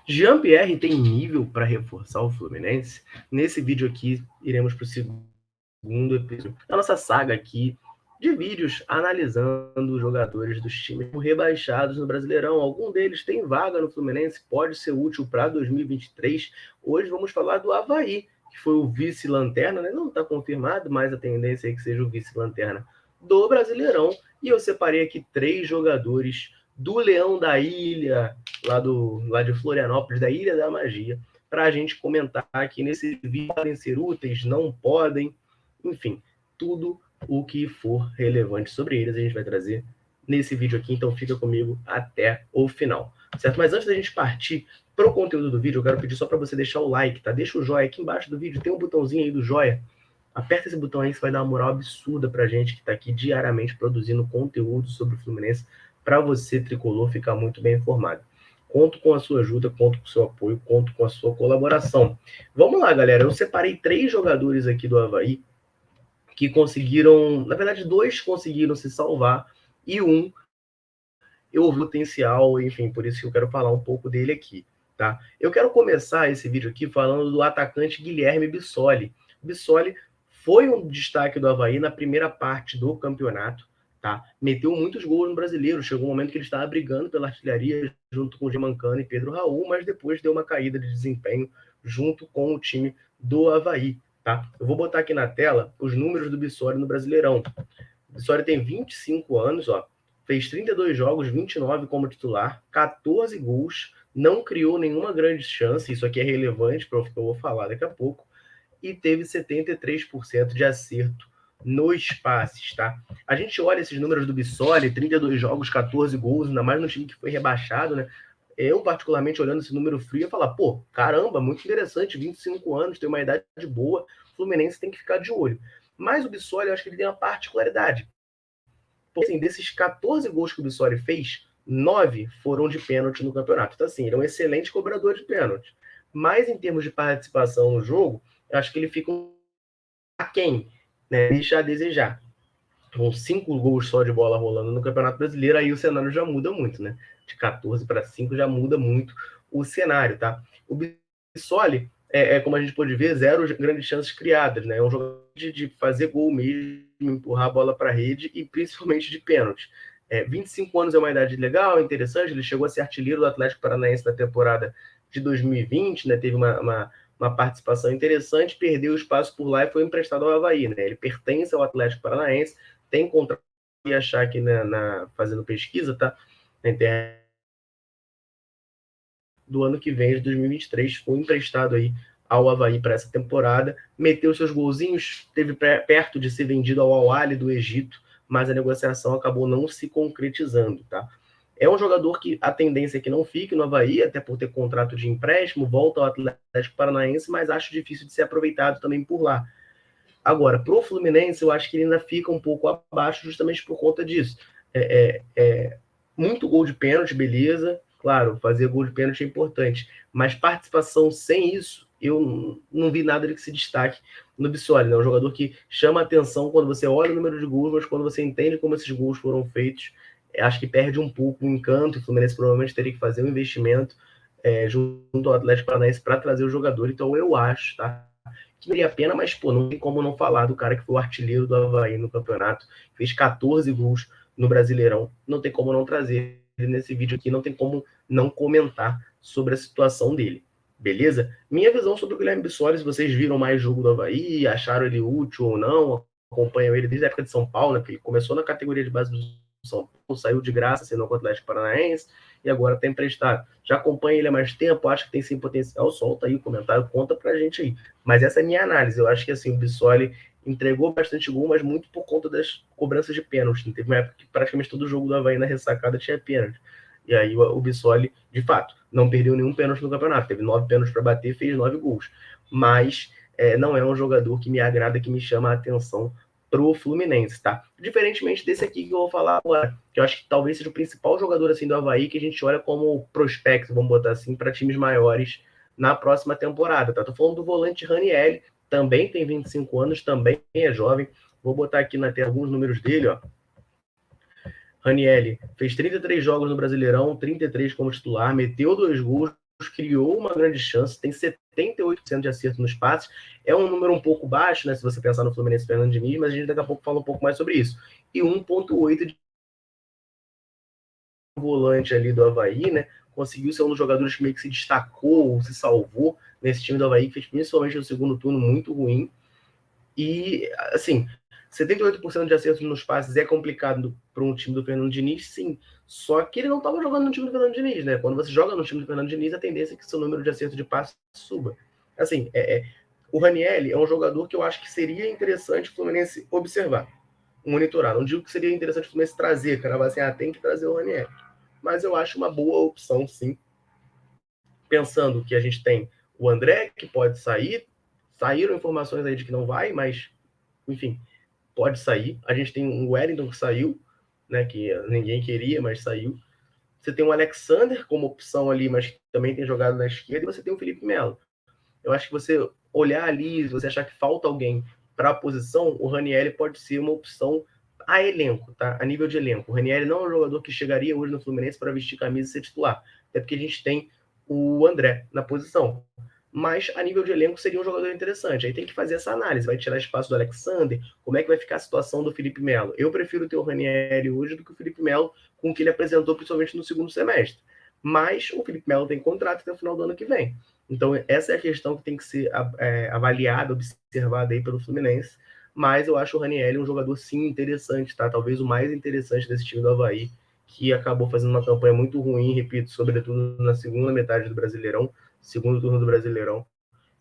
Jean-Pierre tem nível para reforçar o Fluminense? Nesse vídeo aqui, iremos para o segundo episódio da nossa saga aqui de vídeos analisando os jogadores dos times rebaixados no Brasileirão. Algum deles tem vaga no Fluminense, pode ser útil para 2023. Hoje vamos falar do Avaí, que foi o vice-lanterna, né? Não está confirmado, mas a tendência é que seja o vice-lanterna do Brasileirão. E eu separei aqui 3 jogadores do Leão da Ilha, lá de Florianópolis, da Ilha da Magia, para a gente comentar aqui nesse vídeo. Podem ser úteis, não podem, enfim, tudo o que for relevante sobre eles a gente vai trazer nesse vídeo aqui, então fica comigo até o final, certo? Mas antes da gente partir para o conteúdo do vídeo, eu quero pedir só para você deixar o like, tá? Deixa o joinha aqui embaixo do vídeo, tem um botãozinho aí do joia. Aperta esse botão aí, isso vai dar uma moral absurda pra gente que está aqui diariamente produzindo conteúdo sobre o Fluminense para você, tricolor, ficar muito bem informado. Conto com a sua ajuda, conto com o seu apoio, conto com a sua colaboração. Vamos lá, galera. Eu separei 3 jogadores aqui do Avaí que conseguiram, na verdade, 2 conseguiram se salvar e um eu ouvi potencial, enfim, por isso que eu quero falar um pouco dele aqui, tá? Eu quero começar esse vídeo aqui falando do atacante Guilherme Bissoli. Bissoli foi um destaque do Avaí na primeira parte do campeonato, tá? Meteu muitos gols no Brasileiro, chegou um momento que ele estava brigando pela artilharia junto com o Gemancano e Pedro Raul, mas depois deu uma caída de desempenho junto com o time do Avaí, tá? Eu vou botar aqui na tela os números do Bissoli no Brasileirão. O Bissoli tem 25 anos, ó, fez 32 jogos, 29 como titular, 14 gols, não criou nenhuma grande chance, isso aqui é relevante para o que eu vou falar daqui a pouco, e teve 73% de acerto nos passes, tá? A gente olha esses números do Bissoli, 32 jogos, 14 gols, ainda mais no time que foi rebaixado, né? Eu, particularmente, olhando esse número frio, ia falar, pô, caramba, muito interessante, 25 anos, tem uma idade boa, o Fluminense tem que ficar de olho. Mas o Bissoli, eu acho que ele tem uma particularidade. Porque, assim, desses 14 gols que o Bissoli fez, 9 foram de pênalti no campeonato. Então, assim, ele é um excelente cobrador de pênalti. Mas, em termos de participação no jogo, eu acho que ele fica aquém, né? Deixa a desejar. Com 5 gols só de bola rolando no Campeonato Brasileiro, aí o cenário já muda muito, né? De 14 para 5 já muda muito o cenário, tá? O Bissoli, como a gente pode ver, 0 grandes chances criadas, né? É um jogador de fazer gol mesmo, empurrar a bola para a rede e principalmente de pênalti. 25 anos é uma idade legal, interessante. Ele chegou a ser artilheiro do Atlético Paranaense na temporada de 2020, né? Teve uma participação interessante, perdeu o espaço por lá e foi emprestado ao Avaí, né? Ele pertence ao Atlético Paranaense, tem contrato, e achar aqui fazendo pesquisa, tá? Na internet, do ano que vem, de 2023, foi emprestado aí ao Avaí para essa temporada, meteu seus golzinhos, esteve perto de ser vendido ao Al-Ahly do Egito, mas a negociação acabou não se concretizando, tá? É um jogador que a tendência é que não fique no Avaí, até por ter contrato de empréstimo, volta ao Atlético Paranaense, mas acho difícil de ser aproveitado também por lá. Agora, pro Fluminense, eu acho que ele ainda fica um pouco abaixo justamente por conta disso. Muito gol de pênalti, beleza. Claro, fazer gol de pênalti é importante. Mas participação sem isso, eu não vi nada de que se destaque no Bissoli. É um jogador que chama atenção quando você olha o número de gols, mas quando você entende como esses gols foram feitos, acho que perde um pouco o encanto. O Fluminense provavelmente teria que fazer um investimento junto ao Atlético Paranaense para trazer o jogador. Então eu acho, tá? Que valia a pena, mas pô, não tem como não falar do cara que foi o artilheiro do Avaí no campeonato, fez 14 gols no Brasileirão, não tem como não trazer ele nesse vídeo aqui, não tem como não comentar sobre a situação dele, beleza? Minha visão sobre o Guilherme Bissoli, se vocês viram mais jogo do Avaí, acharam ele útil ou não, acompanham ele desde a época de São Paulo, né, porque ele começou na categoria de base do São Paulo, saiu de graça, sendo com o Atlético Paranaense, e agora está emprestado. Já acompanha ele há mais tempo, acho que tem sim potencial, solta aí o comentário, conta pra gente aí. Mas essa é a minha análise, eu acho que assim, o Bissoli entregou bastante gol, mas muito por conta das cobranças de pênalti. Teve uma época que praticamente todo jogo do Avaí na ressacada tinha pênalti. E aí o Bissoli, de fato, não perdeu nenhum pênalti no campeonato. Teve 9 pênaltis para bater, fez 9 gols. Mas não é um jogador que me agrada, que me chama a atenção pro Fluminense, tá? Diferentemente desse aqui que eu vou falar agora, que eu acho que talvez seja o principal jogador assim do Avaí que a gente olha como prospecto, vamos botar assim, para times maiores na próxima temporada, tá? Tô falando do volante Raniel, também tem 25 anos, também é jovem. Vou botar aqui na tela alguns números dele, ó. Raniel fez 33 jogos no Brasileirão, 33 como titular, meteu 2 gols criou uma grande chance, tem 78% de acerto nos passes, é um número um pouco baixo, né, se você pensar no Fluminense Fernando Diniz, mas a gente daqui a pouco fala um pouco mais sobre isso. E 1,8 de volante ali do Avaí, né, conseguiu ser um dos jogadores que meio que se destacou, se salvou nesse time do Avaí, que fez principalmente no segundo turno muito ruim. E, assim, 78% de acertos nos passes é complicado para um time do Fernando Diniz, sim. Só que ele não estava jogando no time do Fernando Diniz, né? Quando você joga no time do Fernando Diniz, a tendência é que seu número de acertos de passes suba. Assim, o Ranieri é um jogador que eu acho que seria interessante o Fluminense observar, monitorar. Não digo que seria interessante o Fluminense trazer, cara, assim, tem que trazer o Ranieri. Mas eu acho uma boa opção, sim. Pensando que a gente tem o André, que pode sair. Saíram informações aí de que não vai, mas, enfim, pode sair. A gente tem um Wellington que saiu, né, que ninguém queria, mas saiu. Você tem o Alexander como opção ali, mas que também tem jogado na esquerda, e você tem o Felipe Melo. Eu acho que você olhar ali, você achar que falta alguém para a posição, o Ranieri pode ser uma opção a elenco, tá? A nível de elenco. O Ranieri não é um jogador que chegaria hoje no Fluminense para vestir camisa e ser titular, até porque a gente tem o André na posição. Mas a nível de elenco seria um jogador interessante. Aí tem que fazer essa análise. Vai tirar espaço do Alexander? Como é que vai ficar a situação do Felipe Melo? Eu prefiro ter o Ranieri hoje do que o Felipe Melo com o que ele apresentou, principalmente no segundo semestre. Mas o Felipe Melo tem contrato até o final do ano que vem. Então, essa é a questão que tem que ser avaliada, observada aí pelo Fluminense. Mas eu acho o Ranieri um jogador, sim, interessante, tá? Talvez o mais interessante desse time do Avaí, que acabou fazendo uma campanha muito ruim, repito, sobretudo na segunda metade do Brasileirão, segundo turno do Brasileirão,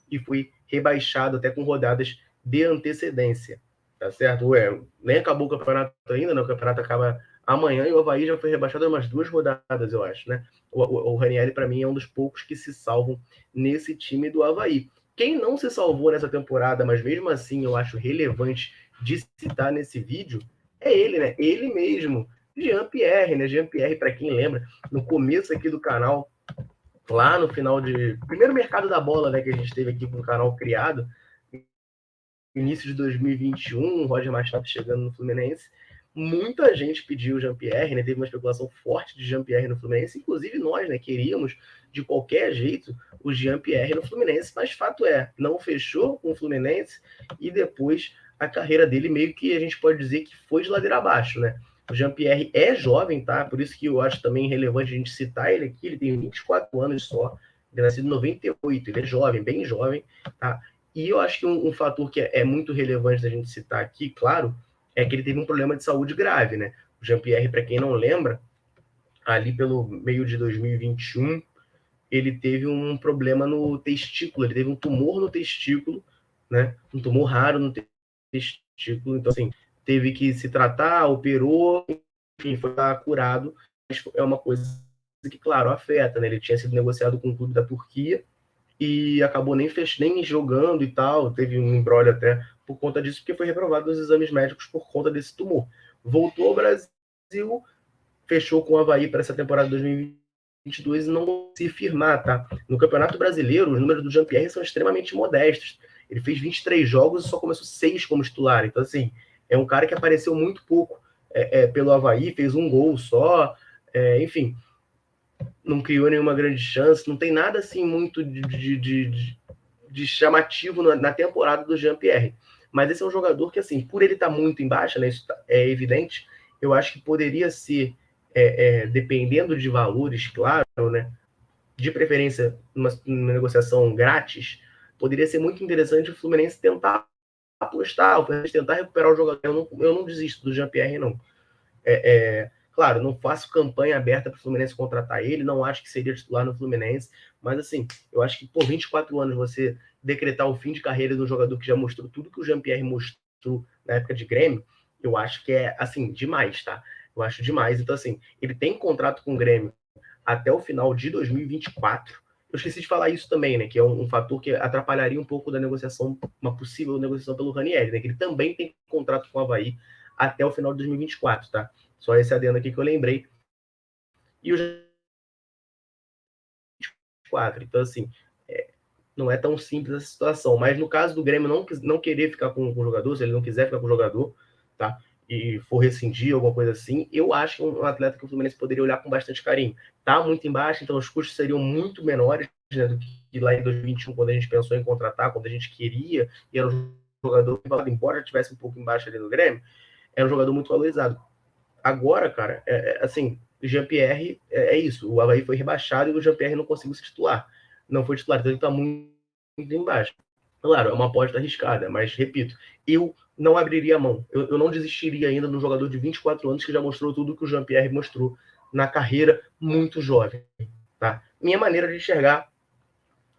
e foi rebaixado até com rodadas de antecedência, tá certo? Ué, nem acabou o campeonato ainda, né? O campeonato acaba amanhã e o Avaí já foi rebaixado em umas 2 rodadas, eu acho, né? O Ranieri, para mim, é um dos poucos que se salvam nesse time do Avaí. Quem não se salvou nessa temporada, mas mesmo assim eu acho relevante de citar nesse vídeo, é ele, né? Ele mesmo, Jean-Pierre, né? Jean-Pierre, para quem lembra, no começo aqui do canal, lá no final de. Primeiro mercado da bola, né, que a gente teve aqui com o canal criado, início de 2021, o Roger Machado chegando no Fluminense. Muita gente pediu o Jean-Pierre, né? Teve uma especulação forte de Jean-Pierre no Fluminense, inclusive nós, né? Queríamos de qualquer jeito o Jean-Pierre no Fluminense, mas fato é, não fechou com o Fluminense e depois a carreira dele meio que a gente pode dizer que foi de ladeira abaixo, né? O Jean-Pierre é jovem, tá? Por isso que eu acho também relevante a gente citar ele aqui. Ele tem 24 anos só, ele é nascido em 98, ele é jovem, bem jovem, tá? E eu acho que um fator que é muito relevante da gente citar aqui, claro, é que ele teve um problema de saúde grave, né? O Jean-Pierre, para quem não lembra, ali pelo meio de 2021, ele teve um problema no testículo, ele teve um tumor no testículo, né? Um tumor raro no testículo, então assim, teve que se tratar, operou, enfim, foi curado, mas é uma coisa que, claro, afeta, né? Ele tinha sido negociado com o clube da Turquia, e acabou nem jogando e tal, teve um embrólio até por conta disso, porque foi reprovado nos exames médicos por conta desse tumor. Voltou ao Brasil, fechou com o Avaí para essa temporada de 2022 e não se firmar, tá? No Campeonato Brasileiro, os números do Jean-Pierre são extremamente modestos. Ele fez 23 jogos e só começou 6 como titular. Então, assim, é um cara que apareceu muito pouco pelo Avaí, fez um gol só, enfim, não criou nenhuma grande chance, não tem nada assim muito de chamativo na temporada do Jean-Pierre. Mas esse é um jogador que, assim, por ele estar muito em baixa, né, isso é evidente, eu acho que poderia ser, dependendo de valores, claro, né, de preferência numa negociação grátis, poderia ser muito interessante o Fluminense tentar apostar, o Fluminense tentar recuperar o jogador. Eu não desisto do Jean-Pierre, não. Claro, não faço campanha aberta para o Fluminense contratar ele, não acho que seria titular no Fluminense, mas assim, eu acho que por 24 anos você decretar o fim de carreira de um jogador que já mostrou tudo que o Jean-Pierre mostrou na época de Grêmio, eu acho que é, assim, demais, tá? Eu acho demais. Então, assim, ele tem contrato com o Grêmio até o final de 2024. Eu esqueci de falar isso também, né? Que é um fator que atrapalharia um pouco da negociação, uma possível negociação pelo Ranieri, né? Que ele também tem contrato com o Avaí até o final de 2024, tá? Só esse adendo aqui que eu lembrei. E o 24. Então, assim, não é tão simples essa situação. Mas no caso do Grêmio não querer ficar com o jogador, se ele não quiser ficar com o jogador, tá? e for rescindir, alguma coisa assim, eu acho que um atleta que o Fluminense poderia olhar com bastante carinho. Tá muito embaixo, então os custos seriam muito menores, né, do que lá em 2021, quando a gente pensou em contratar, quando a gente queria, e era um jogador que, embora estivesse um pouco embaixo ali no Grêmio, era um jogador muito valorizado. Agora, cara, assim, o Jean-Pierre é isso. O Avaí foi rebaixado e o Jean-Pierre não conseguiu se titular. Não foi titular, então ele tá muito embaixo. Claro, é uma aposta arriscada, mas repito, eu não abriria a mão. Eu não desistiria ainda no jogador de 24 anos que já mostrou tudo que o Jean-Pierre mostrou na carreira, muito jovem. Tá? Minha maneira de enxergar,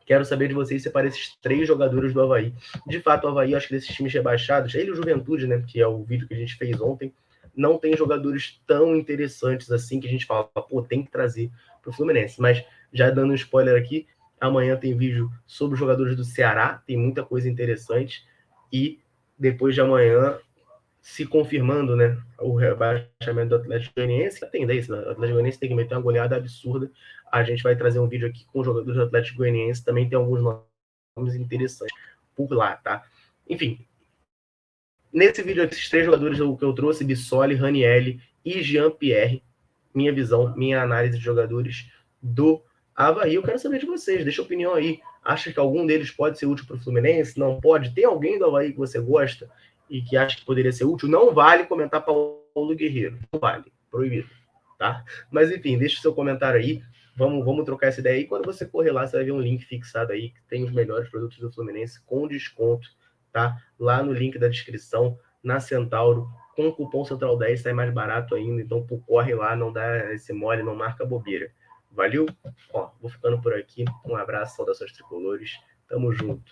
quero saber de vocês separar esses 3 jogadores do Avaí. De fato, o Avaí, acho que desses times rebaixados, ele e o Juventude, né, que é o vídeo que a gente fez ontem, não tem jogadores tão interessantes assim que a gente fala, pô, tem que trazer para o Fluminense. Mas já dando um spoiler aqui, amanhã tem vídeo sobre os jogadores do Ceará, tem muita coisa interessante. E depois de amanhã, se confirmando, né, o rebaixamento do Atlético Goianiense, a tendência, né, o Atlético Goianiense tem que meter uma goleada absurda. A gente vai trazer um vídeo aqui com os jogadores do Atlético Goianiense, também tem alguns nomes interessantes por lá, tá? Enfim, nesse vídeo aqui, esses 3 jogadores que eu trouxe, Bissoli, Ranielli e Jean-Pierre, minha visão, minha análise de jogadores do Avaí. Eu quero saber de vocês, deixa a opinião aí. Acha que algum deles pode ser útil para o Fluminense? Não pode? Tem alguém do Avaí que você gosta e que acha que poderia ser útil? Não vale comentar Paulo Guerreiro. Não vale. Proibido. Tá? Mas enfim, deixa o seu comentário aí. Vamos trocar essa ideia aí. Quando você correr lá, você vai ver um link fixado aí que tem os melhores produtos do Fluminense com desconto, tá? Lá no link da descrição, na Centauro, com o cupom Central10 sai mais barato ainda, então corre lá, não dá esse mole, não marca bobeira. Valeu? Ó, vou ficando por aqui. Um abraço, saudações tricolores. Tamo junto.